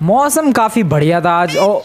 मौसम काफ़ी बढ़िया था आज। ओ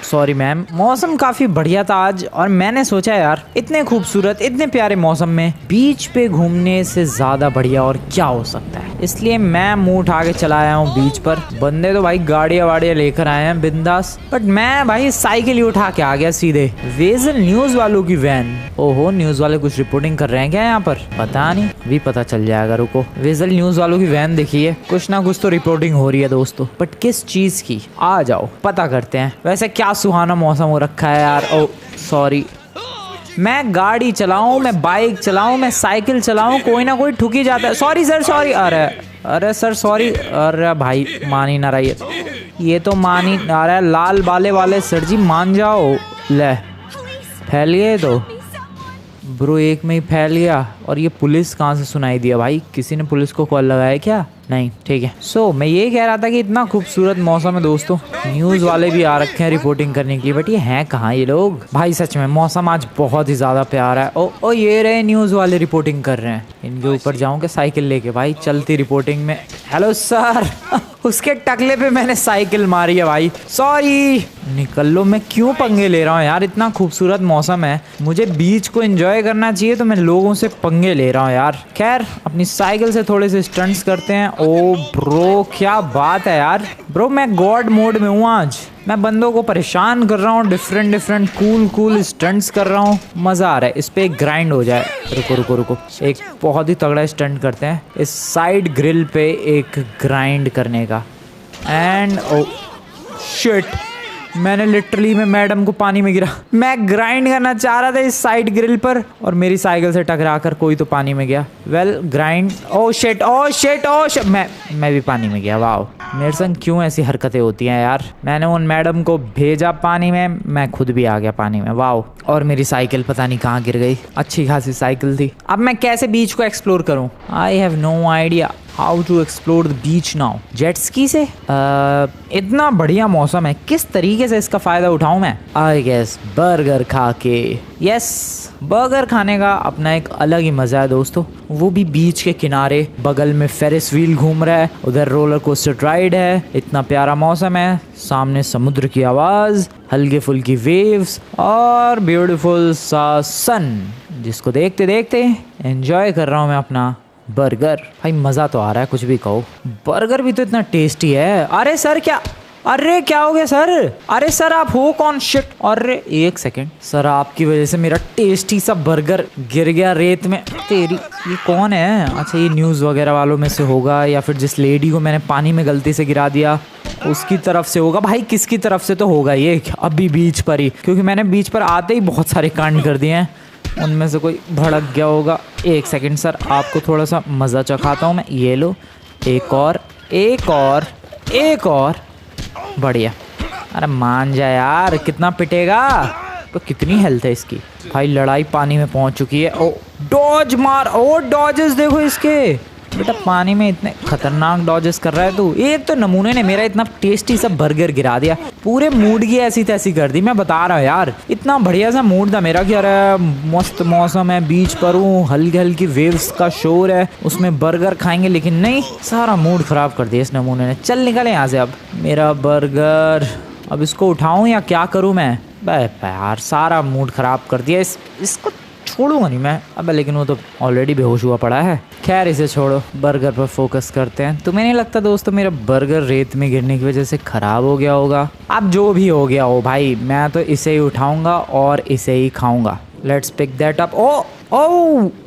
सॉरी मैम, मौसम काफ़ी बढ़िया था आज और मैंने सोचा यार इतने खूबसूरत इतने प्यारे मौसम में बीच पे घूमने से ज़्यादा बढ़िया और क्या हो सकता है। इसलिए मैं मुंह उठा के चला आया हूँ बीच पर। बंदे तो भाई गाड़ियाँ वाड़ियाँ लेकर आए हैं बिंदास, बट मैं भाई साइकिल ही उठा के आ गया सीधे। वेजल न्यूज़ वालों की वैन। ओहो, न्यूज़ वाले कुछ रिपोर्टिंग कर रहे हैं क्या यहाँ पर? पता नहीं, भी पता चल जाएगा। रुको, वेजल न्यूज़ वालों की वैन देखिए, कुछ ना कुछ तो रिपोर्टिंग हो रही है दोस्तों, बट किस चीज़ की? आ जाओ पता करते हैं। वैसे क्या सुहाना मौसम हो रखा है यार। ओ सॉरी, मैं गाड़ी चलाऊं, मैं बाइक चलाऊं, मैं साइकिल चलाऊं, कोई ना कोई ठुक ही जाता है। Sorry sir, sorry. अरे अरे सर सॉरी। अरे भाई मान ही ना रही है, ये तो मान ही आ रहा है। लाल बाले वाले सर जी मान जाओ। ले फैल गए तो ब्रो, एक में ही फैल गया। और ये पुलिस कहाँ से सुनाई दिया भाई? किसी ने पुलिस को कॉल लगाया क्या? नहीं, ठीक है। सो मैं ये कह रहा था कि इतना खूबसूरत मौसम है दोस्तों, न्यूज़ वाले भी आ रखे हैं रिपोर्टिंग करने के लिए, बट ये हैं कहाँ ये लोग? भाई सच में मौसम आज बहुत ही ज़्यादा प्यारा है। ओ ये रहे न्यूज़ वाले रिपोर्टिंग कर रहे हैं। इनके ऊपर जाऊँ क्या साइकिल लेके? भाई चलती रिपोर्टिंग में। Hello sir. उसके टकले पे मैंने साइकिल मारी है भाई, सॉरी। निकल लो, मैं क्यों पंगे ले रहा हूँ यार? इतना खूबसूरत मौसम है, मुझे बीच को एंजॉय करना चाहिए, तो मैं लोगों से पंगे ले रहा हूँ यार। खैर, अपनी साइकिल से थोड़े से स्टंट्स करते हैं। ओ ब्रो, क्या बात है यार। ब्रो मैं गॉड मोड में हूँ आज, मैं बंदों को परेशान कर रहा हूँ, डिफरेंट कूल स्टंट्स कर रहा हूँ। मज़ा आ रहा है। इस पे एक ग्राइंड हो जाए। रुको, एक बहुत ही तगड़ा स्टंट करते हैं इस साइड ग्रिल पे, एक ग्राइंड करने का। एंड ओ शिट, मैंने लिटरली मैं मैडम को पानी में गिरा। मैं ग्राइंड करना चाह रहा था इस साइड ग्रिल पर और मेरी साइकिल से टकरा कर कोई तो पानी में गया। Well grind. ओ शिट मैं भी पानी में गया। वाह, मेरे संग क्यों ऐसी हरकतें होती हैं यार? मैंने उन मैडम को भेजा पानी में, मैं खुद भी आ गया पानी में। वाह, और मेरी साइकिल पता नहीं कहाँ गिर गई। अच्छी खासी साइकिल थी। अब मैं कैसे बीच को एक्सप्लोर करूँ? I have no idea how to explore the beach now. Jet ski से? इतना बढ़िया मौसम है, किस तरीके से इसका फ़ायदा उठाऊं मैं? आई गेस बर्गर खा के। यस, बर्गर खाने का अपना एक अलग ही मज़ा है दोस्तों, वो भी बीच के किनारे। बगल में फेरिस व्हील घूम रहा है, उधर रोलर कोस्टर राइड है। इतना प्यारा मौसम है, सामने समुद्र की आवाज़, हल्के फुल्की वेव्स और ब्यूटीफुल सा सन, जिसको देखते देखते एंजॉय कर रहा हूँ मैं अपना बर्गर। भाई मज़ा तो आ रहा है, कुछ भी कहो। बर्गर भी तो इतना टेस्टी है। अरे सर क्या, अरे क्या हो गया सर? अरे सर आप हो कौन? शिट। अरे एक सेकंड सर, आपकी वजह से मेरा टेस्टी सा बर्गर गिर गया रेत में। तेरी, ये कौन है? अच्छा, ये न्यूज़ वगैरह वालों में से होगा, या फिर जिस लेडी को मैंने पानी में गलती से गिरा दिया उसकी तरफ से होगा। भाई किसकी तरफ से तो होगा ये, अभी बीच पर ही, क्योंकि मैंने बीच पर आते ही बहुत सारे कांड कर दिए हैं, उनमें से कोई भड़क गया होगा। एक सेकंड सर, आपको थोड़ा सा मज़ा चखाता हूँ मैं। ये लो, एक और बढ़िया। अरे मान जा यार, कितना पिटेगा? तो कितनी हेल्थ है इसकी? भाई लड़ाई पानी में पहुंच चुकी है। ओ डॉज मार, ओ डॉजेस देखो इसके। बेटा पानी में इतने खतरनाक डॉजेस कर रहा है तू। एक तो नमूने ने मेरा इतना टेस्टी सा बर्गर गिरा दिया, पूरे मूड की ऐसी तैसी कर दी। मैं बता रहा हूँ यार, इतना बढ़िया सा मूड था मेरा कि अरे मस्त मौसम है, बीच पर हूँ, हल्की हल्की वेव्स का शोर है, उसमें बर्गर खाएंगे, लेकिन नहीं, सारा मूड खराब कर दिया इस नमूने ने। चल निकले यहाँ से। अब मेरा बर्गर, अब इसको उठाऊँ या क्या करूँ मैं? यार सारा मूड खराब कर दिया, इसको छोड़ूंगा नहीं मैं। अब लेकिन वो तो ऑलरेडी बेहोश हुआ पड़ा है। खैर इसे छोड़ो, बर्गर पर फोकस करते हैं। तुम्हें नहीं लगता दोस्तों मेरा बर्गर रेत में गिरने की वजह से खराब हो गया होगा? अब जो भी हो गया हो भाई, मैं तो इसे ही उठाऊंगा और इसे ही खाऊंगा। Let's pick that up. Oh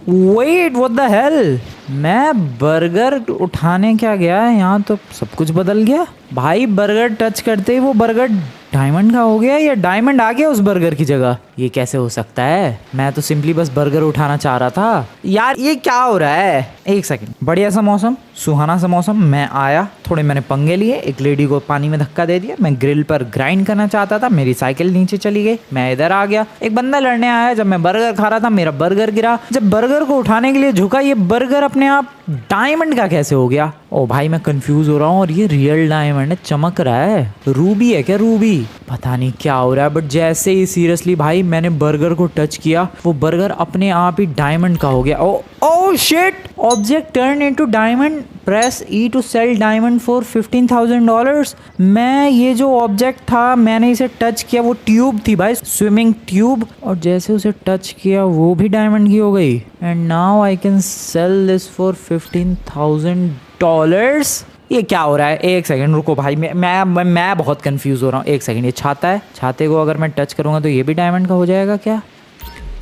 wait, what the hell? मैं बर्गर उठाने क्या गया, यहाँ तो सब कुछ बदल गया। भाई बर्गर टच करते ही वो बर्गर डायमंड का हो गया, या डायमंड आ गया उस बर्गर की जगह? ये कैसे हो सकता है? मैं तो सिंपली बस बर्गर उठाना चाह रहा था यार। ये क्या हो रहा है? एक सेकंड, बढ़िया सा मौसम, सुहाना सा मौसम। मैं आया, थोड़े मैंने पंगे लिए, एक लेडी को पानी में धक्का दे दिया। मैं ग्रिल पर ग्राइंड करना चाहता था, मेरी साइकिल नीचे चली गई, मैं इधर आ गया। एक बंदा लड़ने आया, जब मैं बर्गर खा रहा था मेरा बर्गर गिरा। जब बर्गर को उठाने के लिए झुका, ये बर्गर अपने आप डायमंड का कैसे हो गया? ओ भाई मैं कंफ्यूज हो रहा हूँ। और ये रियल डायमंड है, चमक रहा है। रूबी है क्या? रूबी पता नहीं क्या हो रहा है, बट जैसे ही सीरियसली भाई मैंने बर्गर को टच किया, वो बर्गर अपने आप ही डायमंड का हो गया। Oh shit, object turn into diamond, press E to sell diamond for $15,000। मैं ये जो ऑब्जेक्ट था मैंने इसे टच किया, वो ट्यूब थी भाई, स्विमिंग ट्यूब, और जैसे उसे टच किया वो भी डायमंड की हो गई। And now I can cell this for $15,000। ये क्या हो रहा है? एक सेकंड रुको भाई, मैं बहुत कंफ्यूज हो रहा हूँ। एक सेकंड, ये छाता है, छाते को अगर मैं टच करूँगा तो ये भी डायमंड का हो जाएगा क्या?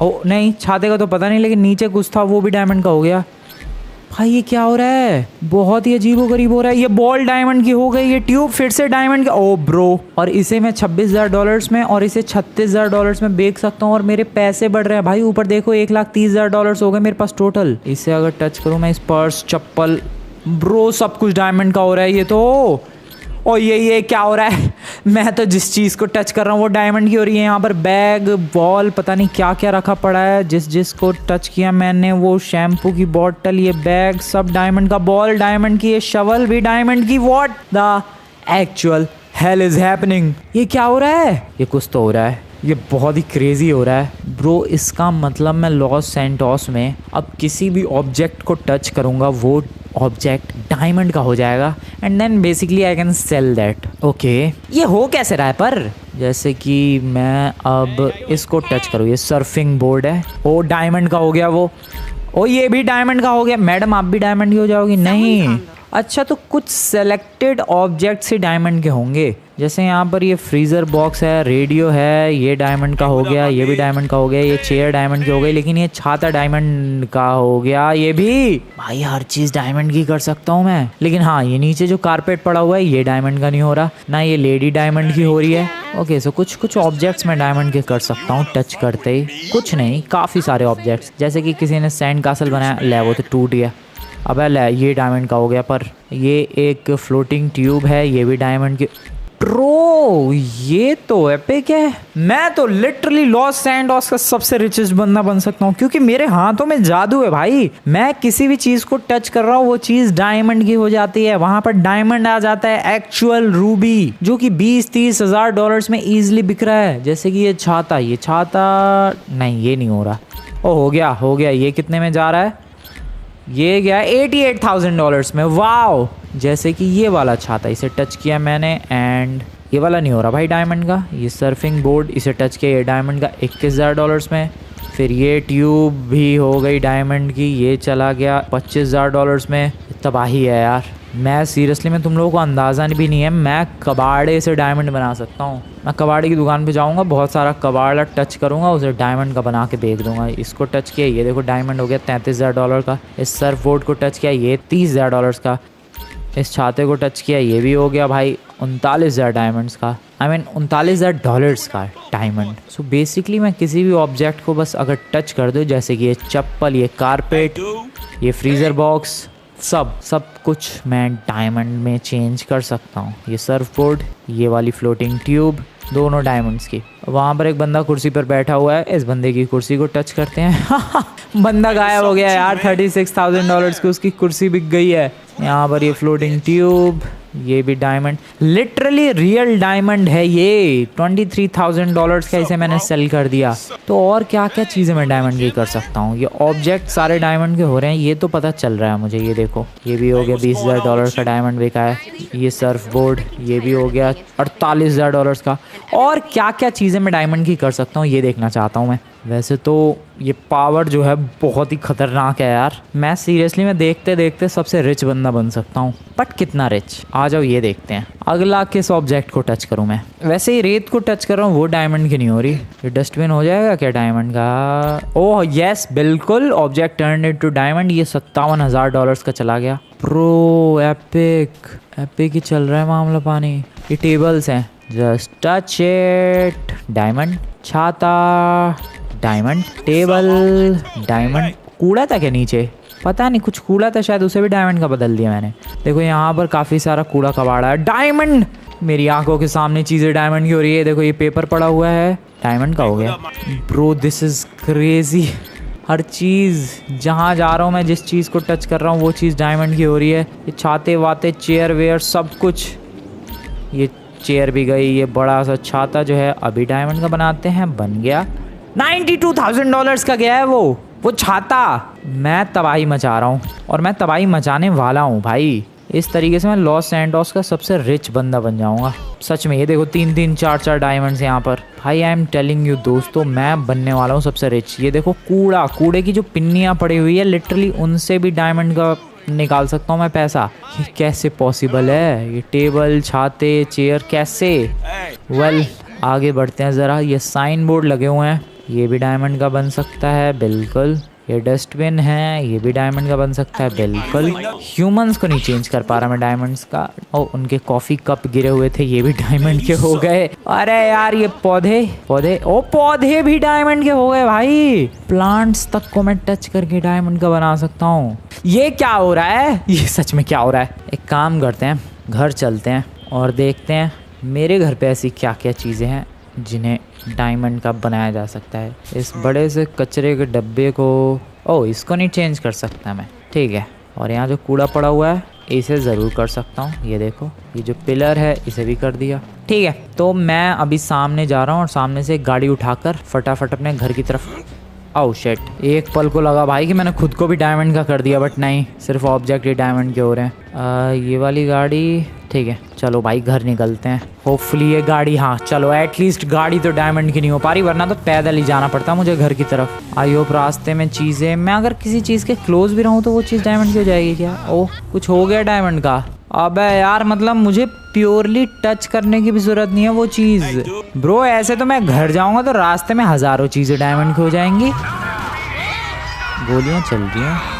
ओ नहीं, छाते का तो पता नहीं, लेकिन नीचे कुछ था वो भी डायमंड का हो गया। भाई ये क्या हो रहा है? बहुत ही अजीबोगरीब हो रहा है। ये बॉल डायमंड की हो गई, ये ट्यूब फिर से डायमंड का। ओ ब्रो, और इसे मैं $26,000 में और इसे $36,000 में बेच सकता हूँ और मेरे पैसे बढ़ रहे हैं भाई। ऊपर देखो, $1,30,000 हो गए मेरे पास टोटल। इसे अगर टच करूँ मैं, इस पर्स, चप्पल, ब्रो सब कुछ डायमंड का हो रहा है ये तो। और ये क्या हो रहा है? मैं तो जिस चीज़ को टच कर रहा हूँ वो डायमंड की हो रही है। यहाँ पर बैग, बॉल, पता नहीं क्या क्या रखा पड़ा है। जिसको टच किया मैंने, वो शैम्पू की बॉटल, ये बैग सब डायमंड का, बॉल डायमंड की, ये शवल भी डायमंड की। What the actual hell is happening? ये क्या हो रहा है? ये कुछ तो हो रहा है, ये बहुत ही क्रेजी हो रहा है ब्रो। इसका मतलब मैं लॉस सैंटोस में अब किसी भी ऑब्जेक्ट को टच करूँगा वो ऑब्जेक्ट डायमंड का हो जाएगा, and then basically I can sell that. Okay, ये हो कैसे रहा है? पर जैसे कि मैं अब इसको टच करूँ, ये सर्फिंग बोर्ड है, ओ डायमंड का हो गया वो। ओ ये भी डायमंड का हो गया। मैडम आप भी डायमंड की हो जाओगी? नहीं, अच्छा तो कुछ सेलेक्टेड ऑब्जेक्ट्स ही डायमंड के होंगे। जैसे यहाँ पर ये फ्रीज़र बॉक्स है, रेडियो है, ये डायमंड का हो गया, ये भी डायमंड का हो गया, ये चेयर डायमंड की हो गई, लेकिन ये छाता डायमंड का हो गया। ये भी भाई हर चीज़ डायमंड की कर सकता हूँ मैं। लेकिन हाँ, ये नीचे जो कारपेट पड़ा हुआ है ये डायमंड का नहीं हो रहा, ना ये लेडी डायमंड की हो रही है। ओके, सो कुछ ऑब्जेक्ट्स मैं डायमंड के कर सकता हूँ टच करते ही। कुछ नहीं, काफ़ी सारे ऑब्जेक्ट्स। जैसे कि किसी ने सैंड कासल बनाया, ले वो तो टूट गया। अब ये डायमंड का हो गया। पर ये एक फ्लोटिंग ट्यूब है, ये भी डायमंड की। ब्रो ये तो एपिक है। मैं तो लिटरली लॉस सैंटोस का सबसे रिचेस्ट बंदा बन सकता हूँ, क्योंकि मेरे हाथों में जादू है भाई। मैं किसी भी चीज को टच कर रहा हूँ वो चीज डायमंड की हो जाती है। वहां पर डायमंड आ जाता है, एक्चुअल रूबी, जो कि $20-30 हज़ार में इजिली बिक रहा है। जैसे कि ये छाता नहीं, ये नहीं हो रहा। ओ हो गया। ये कितने में जा रहा है? ये गया $88,000 में। वाओ, जैसे कि ये वाला छाता, इसे टच किया मैंने एंड ये वाला नहीं हो रहा भाई डायमंड का। ये सर्फिंग बोर्ड, इसे टच किया, ये डायमंड का $21,000 में। फिर ये ट्यूब भी हो गई डायमंड की, ये चला गया $25,000 में। तबाही है यार। मैं सीरियसली, मैं तुम लोगों को अंदाज़ा भी नहीं है, मैं कबाड़े से डायमंड बना सकता हूँ। मैं कबाड़े की दुकान पे जाऊँगा, बहुत सारा कबाड़ा टच करूँगा, उसे डायमंड का बना के बेच दूँगा। इसको टच किया, ये देखो डायमंड हो गया $33,000 का। इस सर्फ बोर्ड को टच किया, ये $30,000 का। इस छाते को टच किया, ये भी हो गया भाई 39,000 डायमंड्स का। आई मीन $39,000 का डायमंड। सो बेसिकली मैं किसी भी ऑब्जेक्ट को बस अगर टच कर दूँ, जैसे कि ये चप्पल, ये कारपेट, ये फ्रीज़र बॉक्स, सब कुछ मैं डायमंड में चेंज कर सकता हूँ। ये सर्फ बोर्ड, ये वाली फ्लोटिंग ट्यूब, दोनों डायमंड्स की। वहाँ पर एक बंदा कुर्सी पर बैठा हुआ है, इस बंदे की कुर्सी को टच करते हैं। बंदा गायब हो गया यार। $36,000 की उसकी कुर्सी बिक गई है। यहाँ पर ये फ्लोटिंग ट्यूब, ये भी डायमंड, लिटरली रियल डायमंड है ये। $23,000 का इसे मैंने सेल कर दिया। तो और क्या क्या चीज़ें मैं डायमंड की कर सकता हूँ? ये ऑब्जेक्ट सारे डायमंड के हो रहे हैं, ये तो पता चल रहा है मुझे। ये देखो, ये भी हो गया $20,000 का डायमंड बिका है। ये सर्फ बोर्ड, ये भी हो गया $48,000 का। और क्या क्या चीज़ें मैं डायमंड की कर सकता हूँ ये देखना चाहता हूँ मैं। वैसे तो ये पावर जो है बहुत ही खतरनाक है यार। मैं सीरियसली, मैं देखते देखते सबसे रिच बंदा बन सकता हूँ। बट कितना रिच, आ जाओ ये देखते हैं। अगला किस ऑब्जेक्ट को टच करूँ मैं? वैसे ही रेत को टच कर रहा हूँ, वो डायमंड की नहीं हो रही। ये डस्टबिन हो जाएगा क्या डायमंड का? ओह यस, बिल्कुल, ऑब्जेक्ट टर्न इनटू डायमंड। ये $57,000 का चला गया। प्रो एपिक ही चल रहा है मामला पानी। ये टेबल्स हैं, जस्ट टच इट, डायमंड। छाता डायमंड, टेबल डायमंड। कूड़ा था क्या नीचे? पता नहीं, कुछ कूड़ा था शायद, उसे भी डायमंड का बदल दिया मैंने। देखो यहाँ पर काफ़ी सारा कूड़ा कबाड़ा है। डायमंड, मेरी आंखों के सामने चीज़ें डायमंड की हो रही है। देखो ये पेपर पड़ा हुआ है, डायमंड का हो गया। Bro this is crazy. हर चीज़, जहाँ जा रहा हूँ मैं, जिस चीज़ को टच कर रहा हूँ वो चीज़ डायमंड की हो रही है। ये छाते वाते, चेयर वेयर, सब कुछ। ये चेयर भी गई। ये बड़ा सा छाता जो है अभी डायमंड का बनाते हैं, बन गया। $92,000 का गया है वो। वो छाता। मैं तबाही मचा रहा हूँ और मैं तबाही मचाने वाला हूँ भाई। इस तरीके से मैं लॉस सैंटोस का सबसे रिच बंदा बन जाऊंगा सच में। ये देखो 3-3 4-4 डायमंड्स यहाँ पर भाई। आई एम टेलिंग यू दोस्तों, मैं बनने वाला हूँ सबसे रिच। ये देखो कूड़े की जो पिन्नियाँ पड़ी हुई है, लिटरली उनसे भी डायमंड का निकाल सकता हूँ मैं पैसा। ये कैसे पॉसिबल है? ये टेबल, छाते, चेयर कैसे? वेल आगे बढ़ते हैं ज़रा। ये साइन बोर्ड लगे हुए हैं, ये भी डायमंड का बन सकता है बिल्कुल। ये डस्टबिन है, ये भी डायमंड का बन सकता है बिल्कुल। ह्यूमंस को नहीं चेंज कर पा रहा मैं डायमंड्स का। ओ उनके कॉफ़ी कप गिरे हुए थे, ये भी डायमंड के हो गए। अरे यार ये पौधे पौधे भी डायमंड के हो गए भाई। प्लांट्स तक को मैं टच करके डायमंड का बना सकता हूँ। ये क्या हो रहा है? ये सच में क्या हो रहा है? एक काम करते हैं, घर चलते हैं और देखते हैं मेरे घर पे ऐसी क्या क्या चीज़ें हैं जिन्हें डायमंड का बनाया जा सकता है। इस बड़े से कचरे के डब्बे को इसको नहीं चेंज कर सकता मैं, ठीक है। और यहाँ जो कूड़ा पड़ा हुआ है इसे ज़रूर कर सकता हूँ। ये देखो ये जो पिलर है इसे भी कर दिया, ठीक है। तो मैं अभी सामने जा रहा हूँ और सामने से एक गाड़ी उठाकर फटाफट अपने घर की तरफ। ओह शिट, एक पल को लगा भाई कि मैंने खुद को भी डायमंड का कर दिया, बट नहीं, सिर्फ ऑब्जेक्ट ही डायमंड के हो रहे हैं। ये वाली गाड़ी ठीक है, चलो भाई घर निकलते हैं। होपफुली ये गाड़ी, हाँ चलो एटलीस्ट गाड़ी तो डायमंड की नहीं हो पा रही, वरना तो पैदल ही जाना पड़ता मुझे घर की तरफ। आई होप रास्ते में चीज़ें, मैं अगर किसी चीज़ के क्लोज भी रहूँ तो वो चीज़ डायमंड की हो जाएगी क्या? ओह कुछ हो गया डायमंड का। अबे यार मतलब मुझे प्योरली टच करने की भी जरूरत नहीं है वो चीज़। ब्रो ऐसे तो मैं घर जाऊंगा तो रास्ते में हज़ारों चीज़ें डायमंड की हो जाएंगी। गोलियां चल रही हैं।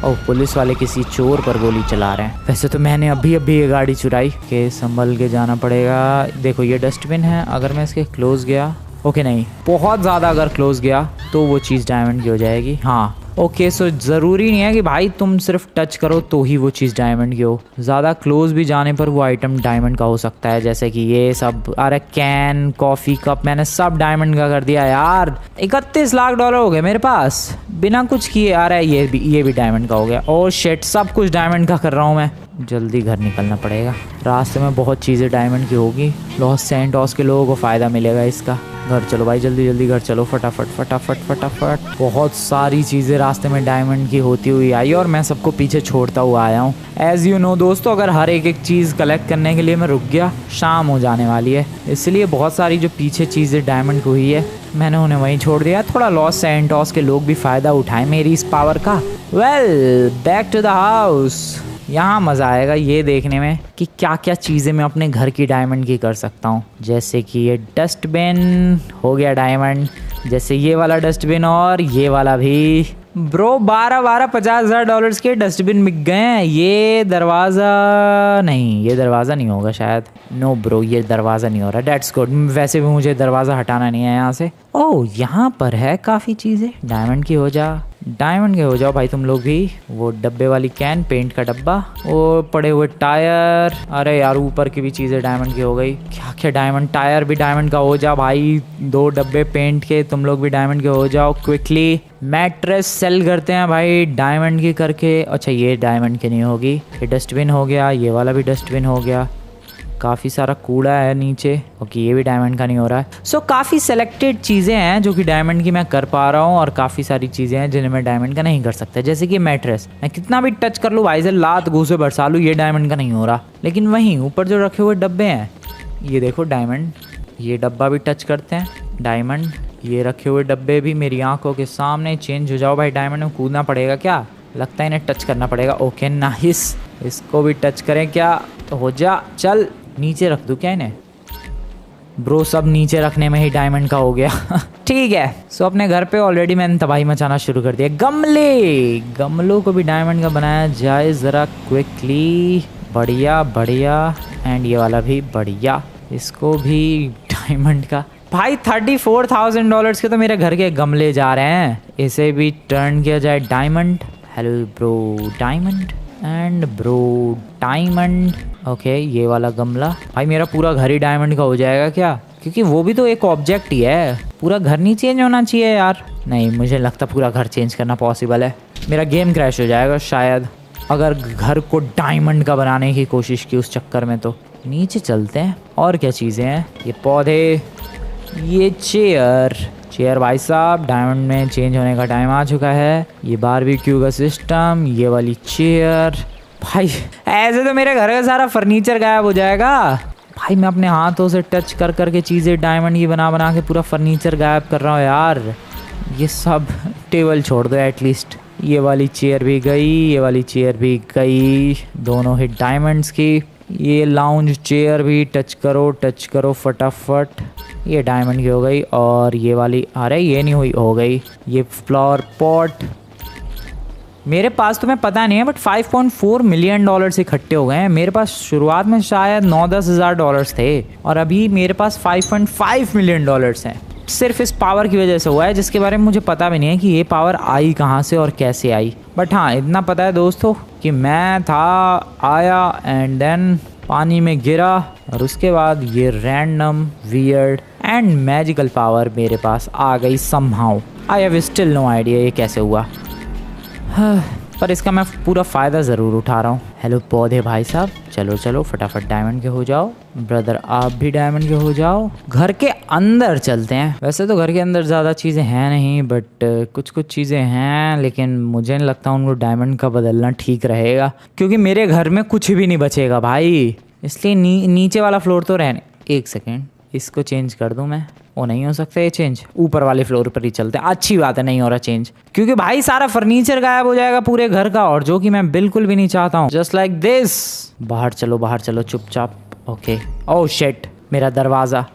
ओह पुलिस वाले किसी चोर पर गोली चला रहे हैं। वैसे तो मैंने अभी ये गाड़ी चुराई के, संभल के जाना पड़ेगा। देखो ये डस्टबिन है, अगर मैं इसके क्लोज गया, ओके नहीं बहुत ज़्यादा अगर क्लोज गया तो वो चीज़ डायमंड की हो जाएगी। हाँ ओके, सो ज़रूरी नहीं है कि भाई तुम सिर्फ टच करो तो ही वो चीज़ डायमंड की हो। ज़्यादा क्लोज भी जाने पर वो आइटम डायमंड का हो सकता है, जैसे कि ये सब। अरे कैन, कॉफ़ी कप, मैंने सब डायमंड का कर दिया यार। 31 लाख डॉलर हो गए मेरे पास बिना कुछ किए। आ रहा है ये भी डायमंड का हो गया। और शिट, सब कुछ डायमंड का कर रहा हूँ मैं। जल्दी घर निकलना पड़ेगा, रास्ते में बहुत चीज़ें डायमंड की होगी। लॉस सैंटोस के लोगों को फ़ायदा मिलेगा इसका। घर चलो भाई, जल्दी जल्दी घर चलो, फटाफट फटाफट फटाफट। बहुत सारी चीज़ें रास्ते में डायमंड की होती हुई आई और मैं सबको पीछे छोड़ता हुआ आया हूँ। एज़ यू नो दोस्तों, अगर हर एक चीज़ कलेक्ट करने के लिए मैं रुक गया, शाम हो जाने वाली है। इसलिए बहुत सारी जो पीछे चीज़ें डायमंड की हुई है मैंने उन्हें वहीं छोड़ दिया। थोड़ा लॉस सैंटोस के लोग भी फ़ायदा उठाएं मेरी इस पावर का। Well back to the house. यहाँ मज़ा आएगा ये देखने में कि क्या क्या चीज़ें मैं अपने घर की डायमंड की कर सकता हूँ। जैसे कि ये डस्टबिन हो गया डायमंड, जैसे ये वाला डस्टबिन और ये वाला भी। ब्रो 50,000 डॉलर्स के डस्टबिन बिक गए हैं। ये दरवाज़ा नहीं होगा शायद। नो ब्रो, ये दरवाज़ा नहीं हो रहा। That's good. वैसे भी मुझे दरवाज़ा हटाना नहीं है यहाँ से। ओह यहाँ पर है काफ़ी चीज़ें। डायमंड की हो जाओ भाई तुम लोग भी। वो डब्बे वाली कैन, पेंट का डब्बा, वो पड़े हुए टायर। अरे यार ऊपर की भी चीज़ें डायमंड की हो गई। क्या क्या डायमंड, टायर भी डायमंड का हो जाओ भाई। 2 डब्बे पेंट के, तुम लोग भी डायमंड के हो जाओ क्विकली। मैट्रेस सेल करते हैं भाई डायमंड की करके। अच्छा ये डायमंड की नहीं होगी। ये डस्टबिन हो गया, ये वाला भी डस्टबिन हो गया। काफ़ी सारा कूड़ा है नीचे, ओके ये भी डायमंड का नहीं हो रहा है। सो काफ़ी सेलेक्टेड चीज़ें हैं जो कि डायमंड की मैं कर पा रहा हूँ और काफ़ी सारी चीज़ें हैं जिन्हें मैं डायमंड का नहीं कर सकता। जैसे कि मैट्रेस, मैं कितना भी टच कर लूँ भाई से, लात घूसे बरसा लूँ, ये डायमंड का नहीं हो रहा। लेकिन वहीं ऊपर जो रखे हुए डब्बे हैं, ये देखो डायमंड। ये डब्बा भी टच करते हैं, डायमंड। ये रखे हुए डब्बे भी मेरी आंखों के सामने। चेंज हो जाओ भाई, डायमंड में कूदना पड़ेगा क्या? लगता है इन्हें टच करना पड़ेगा। ओके नाइस, इसको भी टच करें क्या? तो हो जा, चल नीचे रख दूं क्या इन्हें? ब्रो सब नीचे रखने में ही डायमंड का हो गया। ठीक है, सो अपने घर पे ऑलरेडी मैंने तबाही मचाना शुरू कर दिया। गमलों को भी डायमंड का बनाया जाए ज़रा क्विकली। बढ़िया बढ़िया। एंड ये वाला भी बढ़िया, इसको भी डायमंड का। भाई 34,000 डॉलर्स के तो मेरे घर के गमले जा रहे हैं। इसे भी टर्न किया जाए diamond. Hello bro, diamond and bro diamond. Okay ये वाला गमला। भाई मेरा पूरा घर ही डायमंड का हो जाएगा क्या? क्योंकि वो भी तो एक ऑब्जेक्ट ही है। पूरा घर नहीं चेंज होना चाहिए यार। नहीं, मुझे लगता पूरा घर चेंज करना पॉसिबल है। मेरा गेम क्रैश हो जाएगा शायद अगर घर को डायमंड का बनाने की कोशिश की उस चक्कर में। तो नीचे चलते हैं, और क्या चीज़ें हैं? ये पौधे, ये चेयर भाई साहब, डायमंड में चेंज होने का टाइम आ चुका है। ये बारबेक्यू का सिस्टम, ये वाली चेयर। भाई ऐसे तो मेरे घर का सारा फर्नीचर गायब हो जाएगा। भाई मैं अपने हाथों से टच कर करके चीज़ें डायमंड की बना बना के पूरा फर्नीचर गायब कर रहा हूँ यार। ये सब टेबल छोड़ दो एटलीस्ट। ये वाली चेयर भी गई, ये वाली चेयर भी गई, दोनों ही डायमंड्स की। ये लाउंज चेयर भी टच करो फटाफट। ये डायमंड की हो गई। और ये वाली, अरे ये नहीं हुई, हो गई। ये फ्लावर पॉट मेरे पास तुम्हें पता नहीं है बट $5.4 मिलियन इकट्ठे हो गए हैं। मेरे पास शुरुआत में शायद 9-10 हज़ार डॉलर्स थे और अभी मेरे पास $5.5 मिलियन हैं। सिर्फ इस पावर की वजह से हुआ है, जिसके बारे में मुझे पता भी नहीं है कि ये पावर आई कहाँ से और कैसे आई। बट हाँ, इतना पता है दोस्तों कि मैं आया एंड देन पानी में गिरा और उसके बाद ये random weird and magical power मेरे पास आ गई somehow. I have still no idea ये कैसे हुआ। पर इसका मैं पूरा फ़ायदा ज़रूर उठा रहा हूँ। हेलो पौधे भाई साहब, चलो चलो फटाफट डायमंड के हो जाओ। ब्रदर आप भी डायमंड के हो जाओ। घर के अंदर चलते हैं। वैसे तो घर के अंदर ज़्यादा चीज़ें हैं नहीं बट कुछ चीज़ें हैं, लेकिन मुझे नहीं लगता उनको डायमंड का बदलना ठीक रहेगा क्योंकि मेरे घर में कुछ भी नहीं बचेगा भाई। इसलिए नीचे वाला फ्लोर तो रहने। एक सेकेंड, इसको चेंज कर दूं मैं? वो नहीं हो सकता ये चेंज, ऊपर वाले फ्लोर पर ही चलते हैं। अच्छी बात है नहीं हो रहा चेंज, क्योंकि भाई सारा फर्नीचर गायब हो जाएगा पूरे घर का, और जो कि मैं बिल्कुल भी नहीं चाहता हूँ। Just like this. बाहर चलो चुपचाप। ओके। ओह शिट, मेरा दरवाज़ा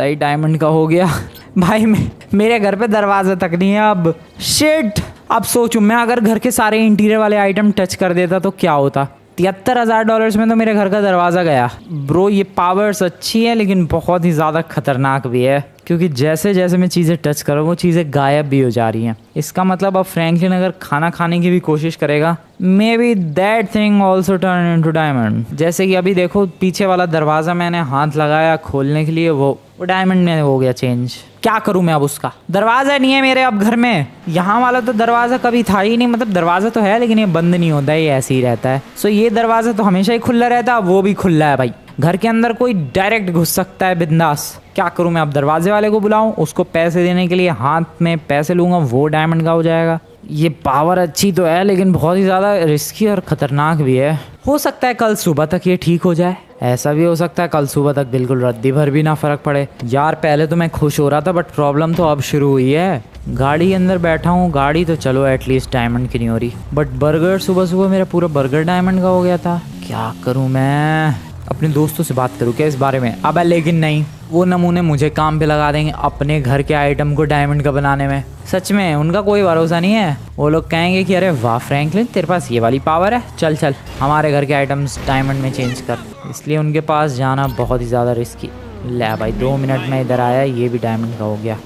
ही डायमंड का हो गया। भाई मेरे घर पे दरवाज़ा तक नहीं है अब। शिट। अब सोचूं मैं अगर घर के सारे इंटीरियर वाले आइटम टच कर देता तो क्या होता। $73,000 में तो मेरे घर का दरवाज़ा गया। ब्रो ये पावर्स अच्छी है लेकिन बहुत ही ज़्यादा खतरनाक भी है, क्योंकि जैसे जैसे मैं चीज़ें टच कर रहा हूँ वो चीज़ें गायब भी हो जा रही हैं। इसका मतलब अब फ्रैंकलिन अगर खाना खाने की भी कोशिश करेगा, may be that thing also turn into diamond. जैसे कि अभी देखो पीछे वाला दरवाज़ा मैंने हाथ लगाया खोलने के लिए, वो डायमंड में हो गया चेंज। क्या करूं मैं अब उसका? दरवाज़ा नहीं है मेरे अब घर में। यहाँ वाला तो दरवाज़ा कभी था ही नहीं, मतलब दरवाज़ा तो है लेकिन ये बंद नहीं होता है, ये ऐसे ही रहता है। सो ये दरवाज़ा तो हमेशा ही खुला रहता है, वो भी खुला है भाई। घर के अंदर कोई डायरेक्ट घुस सकता है बिंदास। क्या करूं मैं अब? दरवाजे वाले को बुलाऊं, उसको पैसे देने के लिए हाथ में पैसे लूँगा, वो डायमंड का हो जाएगा। ये पावर अच्छी तो है लेकिन बहुत ही ज़्यादा रिस्की और ख़तरनाक भी है। हो सकता है कल सुबह तक ये ठीक हो जाए, ऐसा भी हो सकता है कल सुबह तक बिल्कुल रद्दी भर भी ना फ़र्क पड़े। यार पहले तो मैं खुश हो रहा था बट प्रॉब्लम तो अब शुरू हुई है। गाड़ी के अंदर बैठा हूँ, गाड़ी तो चलो एटलीस्ट डायमंड की नहीं हो रही, बट बर्गर सुबह सुबह मेरा पूरा बर्गर डायमंड का हो गया था। क्या करूँ मैं? अपने दोस्तों से बात करूँ क्या इस बारे में? अब लेकिन नहीं, वो नमूने मुझे काम पे लगा देंगे अपने घर के आइटम को डायमंड का बनाने में। सच में उनका कोई भरोसा नहीं है। वो लोग कहेंगे कि अरे वाह फ्रैंकलिन तेरे पास ये वाली पावर है, चल चल हमारे घर के आइटम्स डायमंड में चेंज कर। इसलिए उनके पास जाना बहुत ही ज़्यादा रिस्की। ले भाई 2 मिनट में इधर आया, ये भी डायमंड का हो गया।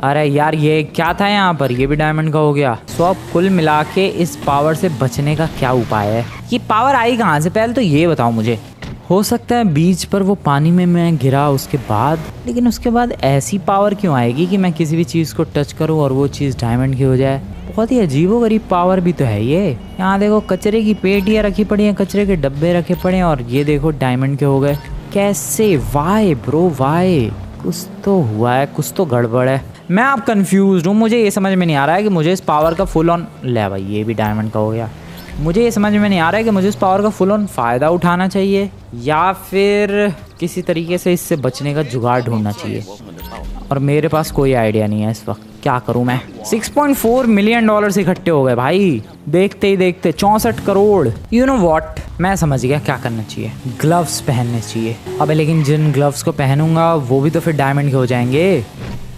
अरे यार ये क्या था यहाँ पर? ये भी डायमंड का हो गया। सो अब कुल मिला के इस पावर से बचने का क्या उपाय है? ये पावर आई कहाँ से पहले तो ये बताओ मुझे। हो सकता है बीच पर वो पानी में मैं गिरा उसके बाद, लेकिन उसके बाद ऐसी पावर क्यों आएगी कि मैं किसी भी चीज़ को टच करूँ और वो चीज़ डायमंड की हो जाए? बहुत ही अजीबोगरीब पावर भी तो है ये। यहाँ देखो कचरे की पेटियाँ रखी पड़ी हैं, कचरे के डब्बे रखे पड़े हैं, और ये देखो डायमंड के हो गए। कैसे? Why bro why? कुछ तो हुआ है, कुछ तो गड़बड़ है। मैं अब कंफ्यूज हूँ, मुझे ये समझ में नहीं आ रहा है कि मुझे इस पावर का फुल ऑन, ले भाई ये भी डायमंड का हो गया। मुझे ये समझ में नहीं आ रहा है कि मुझे इस पावर का फुल ऑन फ़ायदा उठाना चाहिए या फिर किसी तरीके से इससे बचने का जुगाड़ ढूंढना चाहिए, और मेरे पास कोई आइडिया नहीं है इस वक्त। क्या करूं मैं? $6.4 मिलियन इकट्ठे हो गए भाई, देखते ही देखते 64 करोड़। यू नो व्हाट, मैं समझ गया क्या करना चाहिए। ग्लव्स पहनने चाहिए। अबे लेकिन जिन ग्लव्स को पहनूंगा वो भी तो फिर डायमंड के हो जाएंगे।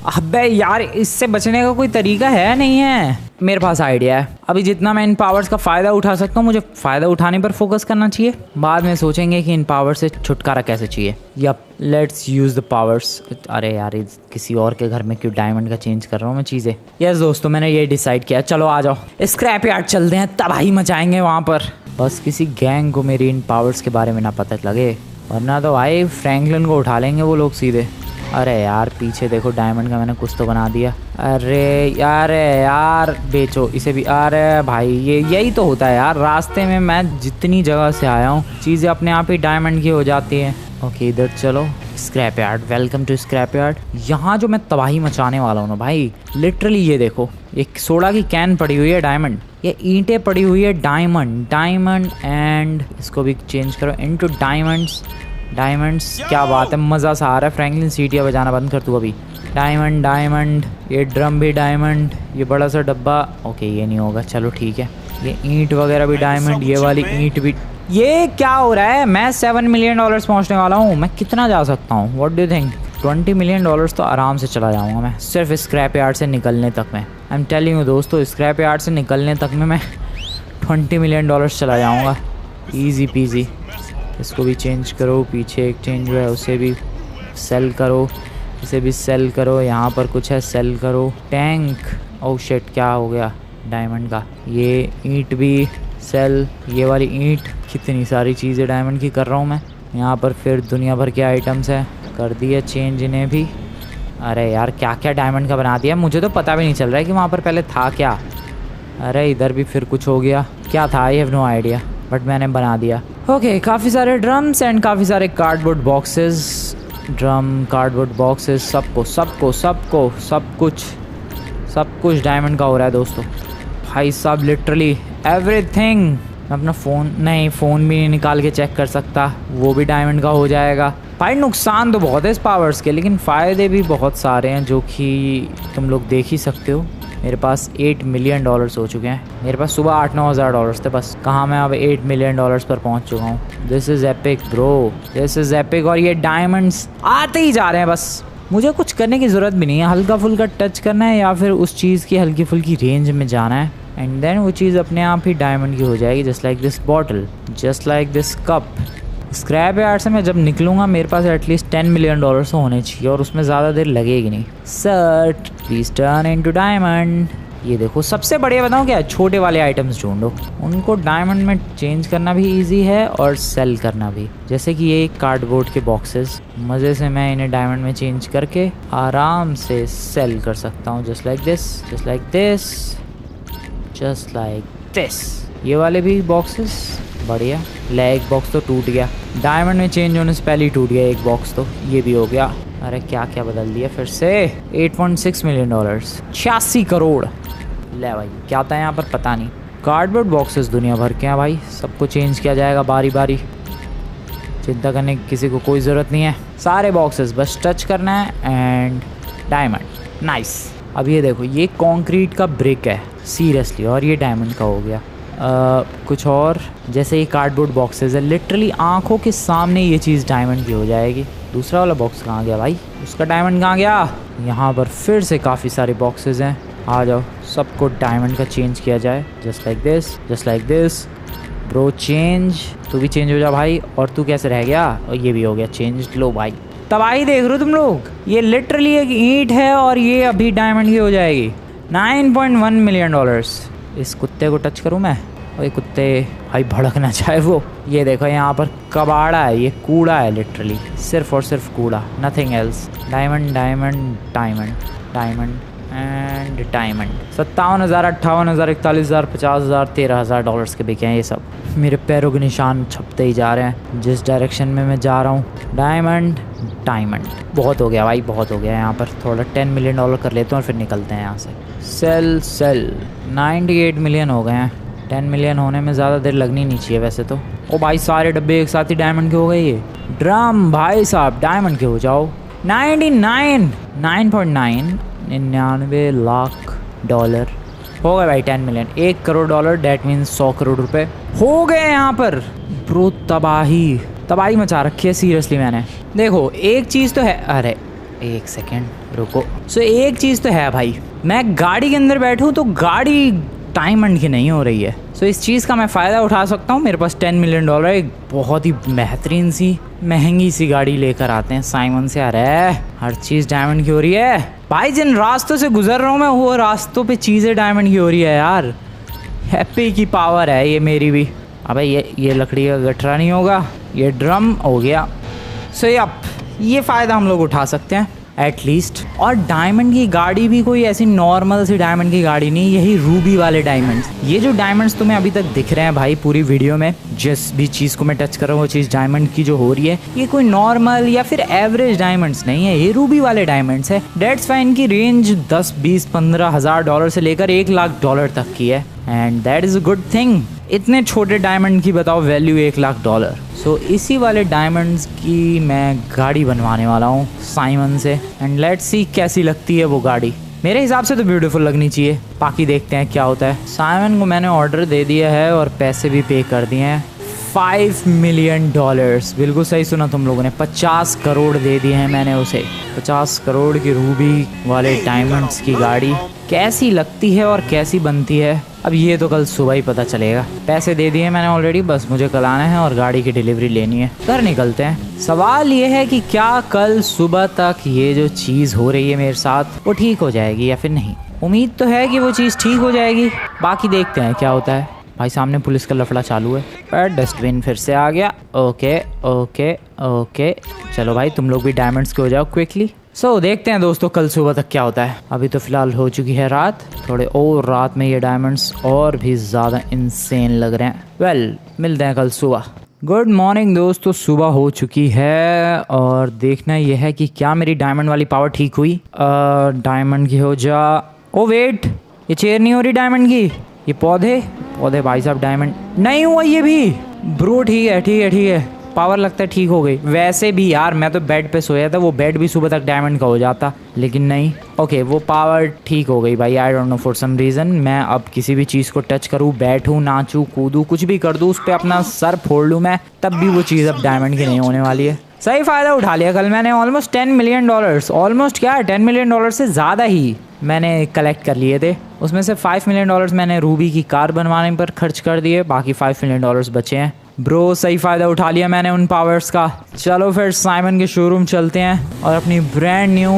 अबे यार इससे बचने का कोई तरीका है नहीं है? मेरे पास आइडिया है। अभी जितना मैं इन पावर्स का फ़ायदा उठा सकता हूँ, मुझे फ़ायदा उठाने पर फोकस करना चाहिए। बाद में सोचेंगे कि इन पावर से छुटकारा कैसे चाहिए। Yup, let's use the powers. अरे यार किसी और के घर में क्यों डायमंड का चेंज कर रहा हूँ मैं चीज़ें। यस दोस्तों, मैंने ये डिसाइड किया। चलो आ जाओ स्क्रैप यार्ड चलते हैं, तबाही मचाएंगे वहाँ पर। बस किसी गैंग को मेरी इन पावर्स के बारे में ना पता लगे, वरना तो भाई फ्रैंकलिन को उठा लेंगे वो लोग सीधे। अरे यार पीछे देखो डायमंड का मैंने कुछ तो बना दिया। अरे यार बेचो इसे भी। अरे भाई ये यही तो होता है यार, रास्ते में मैं जितनी जगह से आया हूँ चीज़ें अपने आप ही डायमंड की हो जाती हैं। ओके इधर चलो, scrap yard, welcome to scrap yard. यहाँ जो मैं तबाही मचाने वाला हूँ ना भाई, लिटरली ये देखो, एक सोडा की कैन पड़ी हुई है डायमंड, ये ईंटें पड़ी हुई है डायमंड एंड इसको भी चेंज करो इनटू डायमंड्स। क्या बात है, मज़ा सा आ रहा है। फ्रैंकलिन सीटियाँ बजाना बंद कर तू अभी। डायमंड, ये ड्रम भी डायमंड, ये बड़ा सा डब्बा, ओके ये नहीं होगा, चलो ठीक है। ये ईंट वगैरह भी डायमंड, ये वाली ईंट भी। ये क्या हो रहा है? मैं $7 मिलियन पहुंचने वाला हूँ। मैं कितना जा सकता हूँ? What do you think? $20 million तो आराम से चला जाऊँगा मैं, सिर्फ स्क्रैप यार्ड से निकलने तक में। आई एम टेलिंग यू दोस्तों, स्क्रैप यार्ड से निकलने तक में मैं $20 मिलियन चला जाऊँगा, ईजी पीजी। इसको भी चेंज करो, पीछे एक चेंज हुआ है उसे भी सेल करो, इसे भी सेल करो, यहाँ पर कुछ है सेल करो। टैंक, ओह शिट क्या हो गया डायमंड का। ये ईंट भी सेल, ये वाली ईंट, कितनी सारी चीज़ें डायमंड की कर रहा हूँ मैं। यहाँ पर फिर दुनिया भर के आइटम्स है, कर दिए चेंज इन्हें भी। अरे यार क्या क्या डायमंड का बना दिया, मुझे तो पता भी नहीं चल रहा है कि वहाँ पर पहले था क्या। अरे इधर भी फिर कुछ हो गया, क्या था I have no idea, but मैंने बना दिया। ओके काफ़ी सारे ड्रम्स एंड काफ़ी सारे cardboard boxes, drum cardboard boxes, सब कुछ डायमंड का हो रहा है दोस्तों। भाई साहब लिटरली एवरीथिंग। मैं अपना फ़ोन भी नहीं निकाल के चेक कर सकता, वो भी डायमंड का हो जाएगा। भाई नुकसान तो बहुत है इस पावर्स के, लेकिन फ़ायदे भी बहुत सारे हैं जो कि तुम लोग देख ही सकते हो। मेरे पास $8 मिलियन हो चुके हैं। मेरे पास सुबह $8-9 हज़ार थे बस, कहाँ मैं अब $8 मिलियन पर पहुँच चुका हूँ। This is epic bro, this is epic. और ये डायमंड्स आते ही जा रहे हैं बस, मुझे कुछ करने की ज़रूरत भी नहीं है। हल्का फुल्का टच करना है या फिर उस चीज़ की हल्की फुल्की रेंज में जाना है, एंड देन वो चीज़ अपने आप ही डायमंड की हो जाएगी। Just like this bottle, just like this cup. Scrap yard से मैं जब निकलूँगा मेरे पास एटलीस्ट $10 मिलियन तो होने चाहिए, और उसमें ज़्यादा देर लगेगी नहीं। Shirt please turn into diamond. ये देखो सबसे बढ़िया बताऊँ क्या, छोटे वाले आइटम्स ढूंढो, उनको डायमंड में चेंज करना भी इजी है और सेल करना भी। जैसे कि ये कार्डबोर्ड के बॉक्सेस, मज़े से मैं इन्हें डायमंड में चेंज करके आराम से सेल कर सकता हूँ। Just like this, just like this, just like this. ये वाले भी बॉक्सेस बढ़िया। ले एक बॉक्स तो टूट गया, डायमंड में चेंज होने से पहले ही टूट गया एक बॉक्स, तो ये भी हो गया। अरे क्या क्या बदल दिया फिर से। $8.6 मिलियन, 86 करोड़। ले भाई क्या होता है यहाँ पर पता नहीं। कार्डबोर्ड बॉक्सेस दुनिया भर के हैं भाई, सबको चेंज किया जाएगा बारी बारी, चिंता करने की किसी को कोई ज़रूरत नहीं है। सारे बॉक्सेस बस टच करना है एंड डायमंड, नाइस। अब ये देखो, ये कंक्रीट का ब्रिक है सीरियसली, और ये डायमंड का हो गया। कुछ और जैसे ये कार्डबोर्ड बॉक्सेस है, लिटरली आंखों के सामने ये चीज़ डायमंड की हो जाएगी। दूसरा वाला बॉक्स कहाँ गया भाई, उसका डायमंड कहाँ गया। यहाँ पर फिर से काफ़ी सारे बॉक्सेस हैं, आ जाओ सबको डायमंड का चेंज किया जाए। Just like this, just like this bro, change. तू भी चेंज हो जा भाई। और तू कैसे रह गया, और ये भी हो गया चेंज। लो भाई तबाही देख रहे हो तुम लोग, ये लिटरली एक ईंट है और ये अभी डायमंड की हो जाएगी। $9.1 मिलियन। इस कुत्ते को टच करूँ मैं, और ये कुत्ते भाई भड़कना चाहे वो। ये देखो यहाँ पर कबाड़ा है, ये कूड़ा है लिटरली, सिर्फ और सिर्फ कूड़ा, nothing else. Diamond diamond diamond diamond and diamond. 57,000, 58,000, 41,000, 50,000, $13,000 के बिके हैं ये सब। मेरे पैरों के निशान छपते ही जा रहे हैं जिस डायरेक्शन में मैं जा रहा हूँ। डायमंड डायमंड, बहुत हो गया भाई, बहुत हो गया। यहाँ पर थोड़ा $10 मिलियन कर लेते हैं और फिर निकलते हैं यहाँ से। सेल 98 मिलियन हो गए हैं। 10 मिलियन होने में ज़्यादा देर लगनी नहीं चाहिए वैसे तो। ओ भाई सारे डब्बे एक साथ ही डायमंड के हो गए। ये ड्रम भाई साहब डायमंड के हो जाओ। 99 लाख डॉलर हो गए भाई। 10 million, $1 crore, that means 100 crore रुपए हो गए यहाँ पर। ब्रो तबाही मचा रखी है सीरियसली मैंने। देखो एक चीज़ तो है, अरे एक सेकेंड रुको। एक चीज़ तो है भाई, मैं गाड़ी के अंदर बैठूँ तो गाड़ी डायमंड की नहीं हो रही है। इस चीज़ का मैं फ़ायदा उठा सकता हूँ। मेरे पास $10 मिलियन, एक बहुत ही बेहतरीन सी महंगी सी गाड़ी लेकर आते हैं साइमन से। अरे हर चीज़ डायमंड की हो रही है भाई। जिन रास्तों से गुजर रहा हूँ मैं, वो रास्तों पे चीज़ें डायमंड की हो रही है यार। हैप्पी की पावर है ये मेरी भी। अबे ये लकड़ी का गठरा नहीं होगा, ये ड्रम हो गया। यप, ये फ़ायदा हम लोग उठा सकते हैं। एटलीस्ट। और डायमंड की गाड़ी भी कोई ऐसी नॉर्मल सी डायमंड की गाड़ी नहीं, यही रूबी वाले डायमंड्स। ये जो डायमंड्स तुम्हें अभी तक दिख रहे हैं भाई पूरी वीडियो में, जिस भी चीज़ को मैं टच कर रहा हूँ वो चीज़ डायमंड की जो हो रही है, ये कोई नॉर्मल या फिर एवरेज डायमंड्स नहीं है, ये रूबी वाले डायमंड्स है। डेट्स फाइन की रेंज 10, 20, 15 हज़ार डॉलर से लेकर 1 लाख डॉलर तक की है, and that is a good thing. इतने छोटे डायमंड की बताओ वैल्यू 1 लाख डॉलर। सो इसी वाले डायमंड्स की मैं गाड़ी बनवाने वाला हूँ साइमन से, एंड लेट्स सी कैसी लगती है वो गाड़ी। मेरे हिसाब से तो ब्यूटीफुल लगनी चाहिए, बाकी देखते हैं क्या होता है। साइमन को मैंने ऑर्डर दे दिया है और पैसे भी पे कर दिए हैं, $5 मिलियन। बिल्कुल सही सुना तुम लोगों ने, 50 करोड़ दे दिए हैं मैंने उसे। 50 करोड़ की रूबी वाले डायमंड्स की गाड़ी कैसी लगती है और कैसी बनती है अब ये तो कल सुबह ही पता चलेगा। पैसे दे दिए मैंने ऑलरेडी, बस मुझे कल आना है और गाड़ी की डिलीवरी लेनी है। घर निकलते हैं। सवाल ये है कि क्या कल सुबह तक ये जो चीज़ हो रही है मेरे साथ वो ठीक हो जाएगी या फिर नहीं। उम्मीद तो है कि वो चीज़ ठीक हो जाएगी, बाकी देखते हैं क्या होता है। भाई सामने पुलिस का लफड़ा चालू है, पर डस्टबिन फिर से आ गया। ओके ओके ओके, चलो भाई तुम लोग भी डायमंड्स के हो जाओ क्विकली। सो देखते हैं दोस्तों कल सुबह तक क्या होता है। अभी तो फिलहाल हो चुकी है रात, थोड़े और रात में ये डायमंड्स और भी ज़्यादा इंसेन लग रहे हैं। वेल मिलते हैं कल सुबह। गुड मॉर्निंग दोस्तों, सुबह हो चुकी है और देखना यह है कि क्या मेरी डायमंड वाली पावर ठीक हुई। डायमंड की हो जा। ओ वेट, ये चेयर नहीं हो रही डायमंड की, ये पौधे भाई साहब डायमंड नहीं हुआ ये भी। ब्रो ठीक है ठीक है ठीक है, पावर लगता है ठीक हो गई। वैसे भी यार मैं तो बेड पे सोया था, वो बेड भी सुबह तक डायमंड का हो जाता, लेकिन नहीं। ओके वो पावर ठीक हो गई भाई, I don't know for some reason. मैं अब किसी भी चीज़ को टच करूँ, बैठूँ, नाचूँ, कूदूँ, कुछ भी कर दूँ, उस पर अपना सर फोड़ लूँ मैं, तब भी वो चीज़ अब डायमंड की नहीं होने वाली है। सही फ़ायदा उठा लिया कल मैंने। ऑलमोस्ट $10 मिलियन, ऑलमोस्ट क्या $10 मिलियन से ज़्यादा ही मैंने कलेक्ट कर लिए थे। उसमें से $5 मिलियन मैंने रूबी की कार बनवाने पर खर्च कर दिए, बाकी $5 मिलियन बचे हैं। ब्रो सही फ़ायदा उठा लिया मैंने उन पावर्स का। चलो फिर साइमन के शोरूम चलते हैं और अपनी ब्रांड न्यू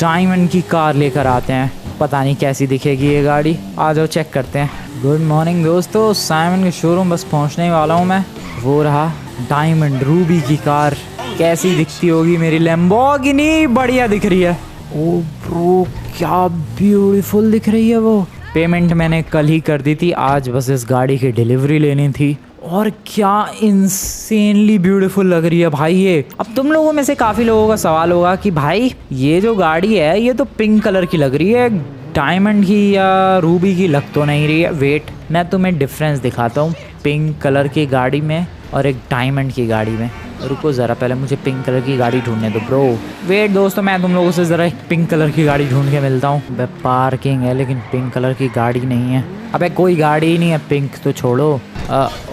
डायमंड की कार लेकर आते हैं। पता नहीं कैसी दिखेगी ये गाड़ी, आ जाओ चेक करते हैं। गुड मॉर्निंग दोस्तों, साइमन के शोरूम बस पहुंचने ही वाला हूँ मैं। वो रहा डायमंड रूबी की कार, कैसी दिखती होगी मेरी लैम्बोर्गिनी। बढ़िया दिख रही है। ओ ब्रो क्या ब्यूटीफुल दिख रही है वो। पेमेंट मैंने कल ही कर दी थी, आज बस इस गाड़ी की डिलीवरी लेनी थी। और क्या इंसेनली ब्यूटीफुल लग रही है भाई ये। अब तुम लोगों में से काफ़ी लोगों का सवाल होगा कि भाई ये जो गाड़ी है ये तो पिंक कलर की लग रही है, डायमंड की या रूबी की लग तो नहीं रही है। वेट मैं तुम्हें डिफरेंस दिखाता हूँ पिंक कलर की गाड़ी में और एक डायमंड की गाड़ी में। रुको ज़रा, पहले मुझे पिंक कलर की गाड़ी ढूंढने दो ब्रो। वेट दोस्तों, मैं तुम लोगों से ज़रा एक पिंक कलर की गाड़ी ढूंढ के मिलता हूँ। पार्किंग है लेकिन पिंक कलर की गाड़ी नहीं है। अबे कोई गाड़ी ही नहीं है, पिंक तो छोड़ो।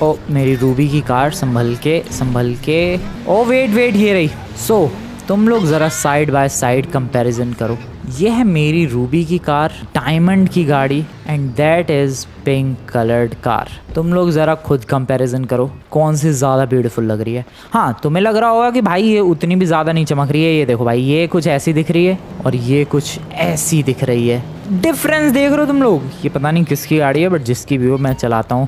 ओ मेरी रूबी की कार, संभल के। ओ वेट ये रही। सो तुम लोग ज़रा साइड बाय साइड कंपैरिजन करो। ये है मेरी रूबी की कार, डायमंड की गाड़ी, and that is pink coloured car. तुम लोग ज़रा खुद कंपैरिजन करो कौन सी ज़्यादा ब्यूटीफुल लग रही है। हाँ तुम्हें लग रहा होगा कि भाई ये उतनी भी ज़्यादा नहीं चमक रही है। ये देखो भाई, ये कुछ ऐसी दिख रही है और ये कुछ ऐसी दिख रही है। डिफरेंस देख रहे हो तुम लोग। ये पता नहीं किसकी गाड़ी है, बट जिसकी भी हो मैं चलाता हूँ।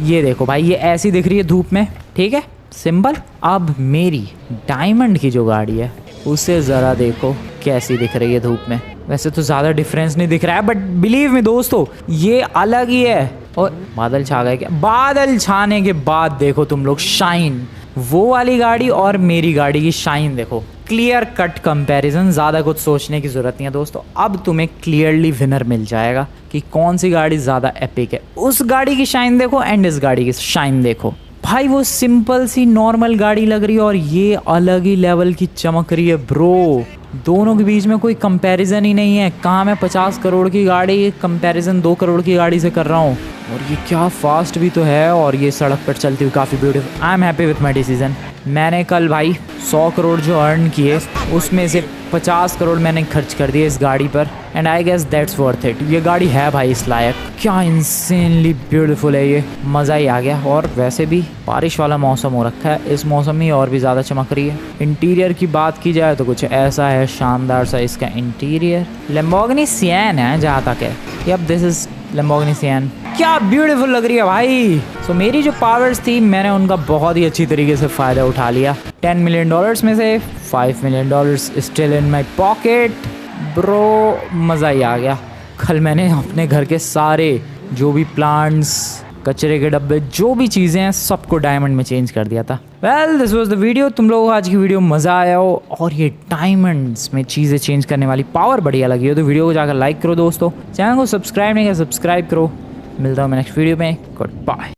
ये देखो भाई, ये ऐसी दिख रही है धूप में, ठीक है सिंपल। अब मेरी डायमंड की जो गाड़ी है उसे ज़रा देखो कैसी दिख रही है धूप में। वैसे तो ज़्यादा डिफरेंस नहीं दिख रहा है, बट बिलीव मी दोस्तों ये अलग ही है। और बादल छा गए क्या? बादल छाने के बाद देखो तुम लोग शाइन, वो वाली गाड़ी और मेरी गाड़ी की शाइन देखो। क्लियर कट कंपैरिजन, ज़्यादा कुछ सोचने की ज़रूरत नहीं है दोस्तों। अब तुम्हें क्लियरली विनर मिल जाएगा कि कौन सी गाड़ी ज़्यादा एपिक है। उस गाड़ी की शाइन देखो एंड इस गाड़ी की शाइन देखो। भाई वो सिंपल सी नॉर्मल गाड़ी लग रही है और ये अलग ही लेवल की चमक रही है ब्रो। दोनों के बीच में कोई कंपैरिजन ही नहीं है। कहाँ मैं 50 करोड़ की गाड़ी कंपैरिजन 2 करोड़ की गाड़ी से कर रहा हूँ। और ये क्या फास्ट भी तो है, और ये सड़क पर चलती हुई काफ़ी beautiful. I am happy with my decision. मैंने कल भाई 100 करोड़ जो अर्न किए उसमें से 50 करोड़ मैंने खर्च कर दिए इस गाड़ी पर, and I guess that's worth it. ये गाड़ी है भाई इस लायक। क्या इंसेनली ब्यूटीफुल है ये, मज़ा ही आ गया। और वैसे भी बारिश वाला मौसम हो रखा है, इस मौसम में और भी ज़्यादा चमक रही है। इंटीरियर की बात की जाए तो कुछ ऐसा है, शानदार सा इसका इंटीरियर। लैम्बोर्गिनी सियन है जहाँ तक है। Yup this is Lamborghini Sian. क्या ब्यूटीफुल लग रही है भाई। सो मेरी जो पावर्स थी मैंने उनका बहुत ही अच्छी तरीके से फ़ायदा उठा लिया। $10 मिलियन में से $5 million still in my pocket bro. मज़ा ही आ गया। कल मैंने अपने घर के सारे जो भी प्लांट्स, कचरे के डब्बे, जो भी चीज़ें हैं सबको डायमंड में चेंज कर दिया था। Well this was the video. तुम लोगों को आज की वीडियो मज़ा आया हो और ये डायमंड्स में चीज़ें चेंज करने वाली पावर बढ़िया लगी हो तो वीडियो को जाकर लाइक करो दोस्तों। चैनल को सब्सक्राइब नहीं किया सब्सक्राइब करो। मिलता हूँ मैं नेक्स्ट वीडियो में। Good bye.